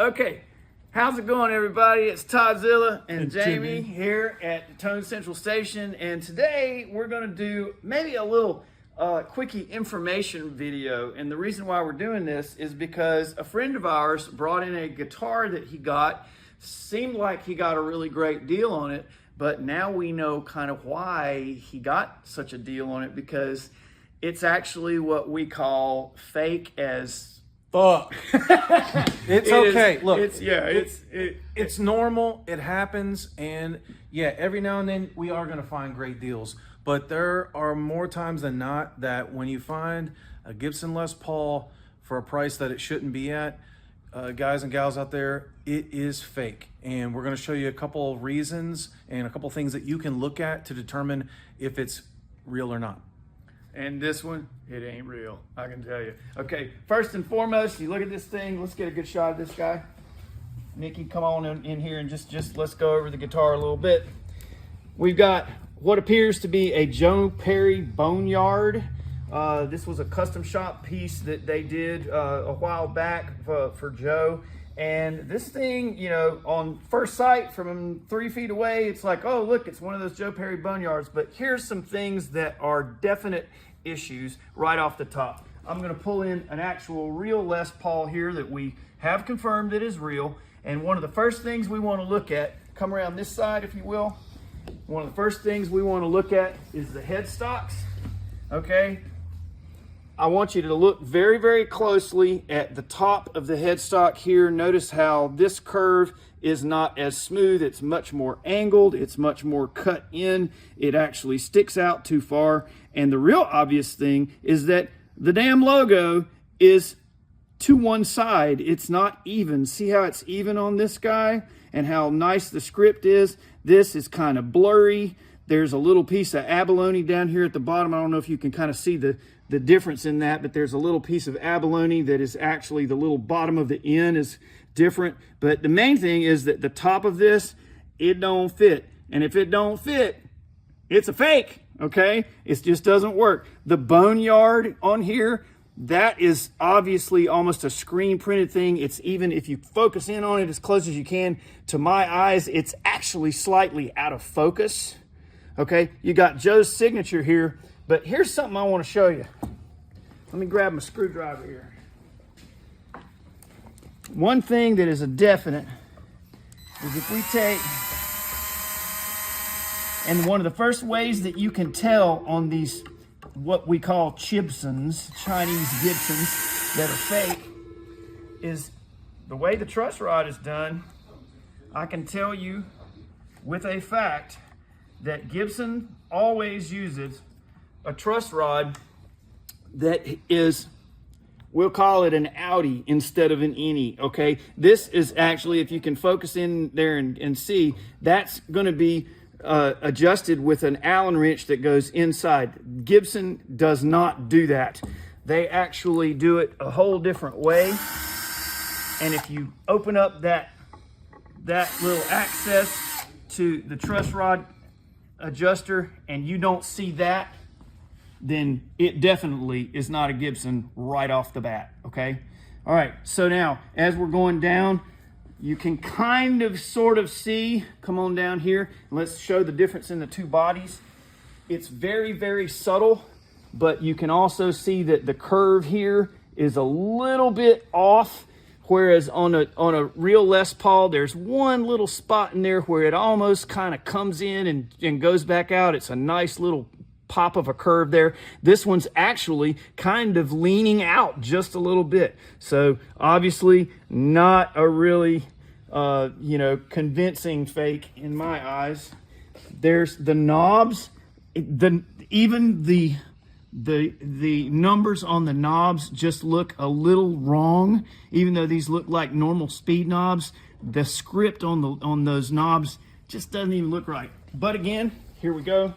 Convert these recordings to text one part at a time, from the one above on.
Okay, how's it going, everybody? It's Toddzilla and Jamie here at Tone Central Station, and today we're going to do maybe a little quickie information video. And the reason why we're doing this is because a friend of ours brought in a guitar that he got. Seemed like he got a really great deal on it, but now we know kind of why he got such a deal on it, because it's actually what we call fake as fuck. It's okay. Look, it's normal. It happens, and yeah, every now and then we are going to find great deals. But there are more times than not that when you find a Gibson Les Paul for a price that it shouldn't be at, guys and gals out there, it is fake. And we're going to show you a couple of reasons and a couple of things that you can look at to determine if it's real or not. And this one, it ain't real, I can tell you. Okay, first and foremost, you look at this thing. Let's get a good shot of this guy. Nikki, come on in here and just let's go over the guitar a little bit. We've got what appears to be a Joe Perry Boneyard. This was a custom shop piece that they did a while back for Joe. And this thing, you know, on first sight from 3 feet away, it's like, oh, look, it's one of those Joe Perry Boneyards. But here's some things that are definite issues right off the top. I'm going to pull in an actual real Les Paul here that we have confirmed it is real. And one of the first things we want to look at, come around this side if you will. One of the first things we want to look at is the headstocks. Okay. I want you to look very, very closely at the top of the headstock here. Notice how this curve is not as smooth. It's much more angled. It's much more cut in. It actually sticks out too far. And the real obvious thing is that the damn logo is to one side. It's not even. See how it's even on this guy and how nice the script is? This is kind of blurry. There's a little piece of abalone down here at the bottom. I don't know if you can kind of see the difference in that, but there's a little piece of abalone that is actually the little bottom of the N is different. But the main thing is that the top of this, it don't fit. And if it don't fit, it's a fake, okay? It just doesn't work. The Boneyard on here, that is obviously almost a screen printed thing. It's even, if you focus in on it as close as you can, to my eyes, it's actually slightly out of focus. Okay, you got Joe's signature here, but here's something I want to show you. Let me grab my screwdriver here. One thing that is a definite is if we take, and one of the first ways that you can tell on these, what we call Gibsons, Chinese Gibsons that are fake, is the way the truss rod is done. I can tell you with a fact that Gibson always uses a truss rod that is, we'll call it an outie instead of an innie, okay? This is actually, if you can focus in there and see, that's gonna be adjusted with an Allen wrench that goes inside. Gibson does not do that. They actually do it a whole different way. And if you open up that little access to the truss rod adjuster and you don't see that, then it definitely is not a Gibson right off the bat, okay? All right, so now as we're going down, you can kind of sort of see, come on down here, let's show the difference in the two bodies. It's very, very subtle, but you can also see that the curve here is a little bit off. Whereas on a real Les Paul, there's one little spot in there where it almost kind of comes in and goes back out. It's a nice little pop of a curve there. This one's actually kind of leaning out just a little bit. So obviously not a really, convincing fake in my eyes. There's the knobs, even the numbers on the knobs just look a little wrong. Even though these look like normal speed knobs, the script on those knobs just doesn't even look right. But again, here we go.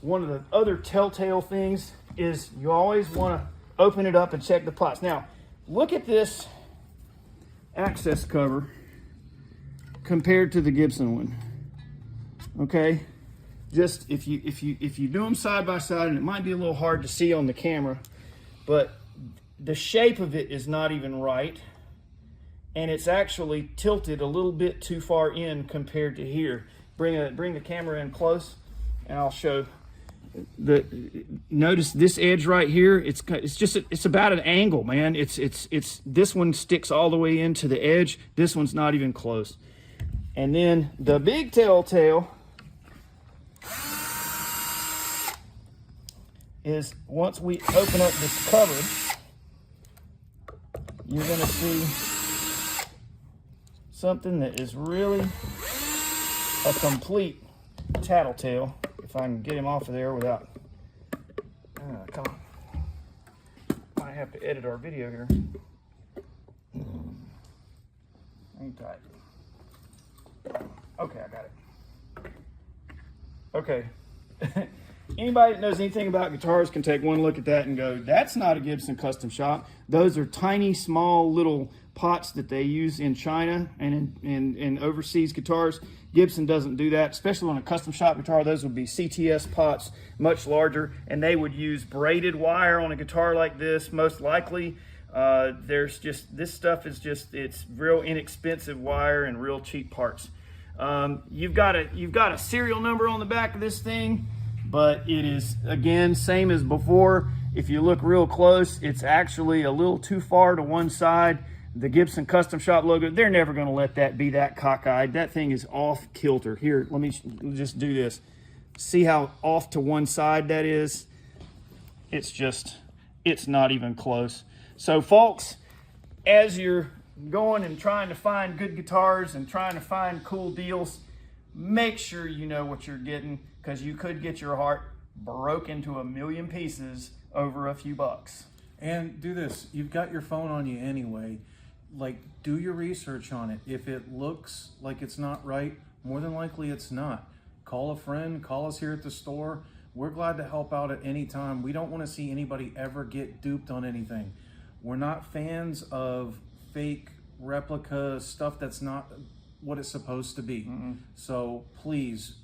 One of the other telltale things is you always want to open it up and check the plots. Now, look at this access cover compared to the Gibson one. Okay? Just if you do them side by side, and it might be a little hard to see on the camera, but the shape of it is not even right. and it's actually tilted a little bit too far in compared to here. Bring the camera in close, and I'll show. Notice this edge right here. It's about an angle, man. It's this one sticks all the way into the edge. This one's not even close. And then the big telltale is once we open up this cupboard, you're gonna see something that is really a complete tattletale. If I can get him off of there without, come on. Might have to edit our video here. Hang tight. Okay, I got it. Okay. Anybody that knows anything about guitars can take one look at that and go, that's not a Gibson custom shop. Those are tiny, small little pots that they use in China and in overseas guitars. Gibson doesn't do that, especially on a custom shop guitar. Those would be CTS pots, much larger, and they would use braided wire on a guitar like this, most likely. This stuff is it's real inexpensive wire and real cheap parts. You've got a serial number on the back of this thing, but it is, again, same as before. If you look real close, it's actually a little too far to one side. The Gibson Custom Shop logo, they're never going to let that be that cockeyed. That thing is off kilter. Here, let me just do this. See how off to one side that is? It's not even close. So folks, as you're going and trying to find good guitars and trying to find cool deals, make sure you know what you're getting, because you could get your heart broke into a million pieces over a few bucks. And do this. You've got your phone on you anyway. Like, do your research on it. If it looks like it's not right, more than likely it's not. Call a friend, call us here at the store. We're glad to help out at any time. We don't want to see anybody ever get duped on anything. We're not fans of fake replica stuff that's not what it's supposed to be. So please,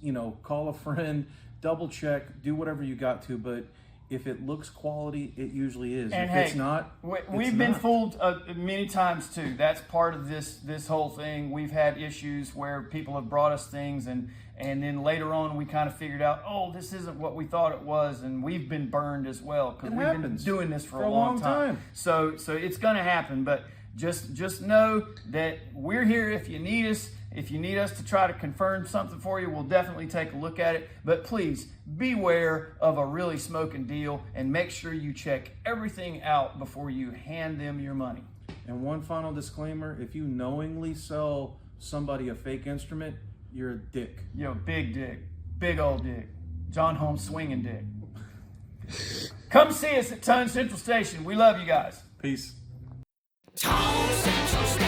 call a friend, double check, do whatever you got to, but if it looks quality, it usually is. And if hey, it's not, we've been fooled many times too. That's part of this whole thing. We've had issues where people have brought us things, and then later on we kind of figured out, oh, this isn't what we thought it was, and we've been burned as well, because we've been doing this for a long time. So it's going to happen, but just know that we're here if you need us. If you need us to try to confirm something for you, we'll definitely take a look at it. But please beware of a really smoking deal, and make sure you check everything out before you hand them your money. And one final disclaimer, if you knowingly sell somebody a fake instrument, you're a dick. Yo, big dick. Big old dick. John Holmes swinging dick. Come see us at Tone Central Station. We love you guys. Peace. Tone Central Station.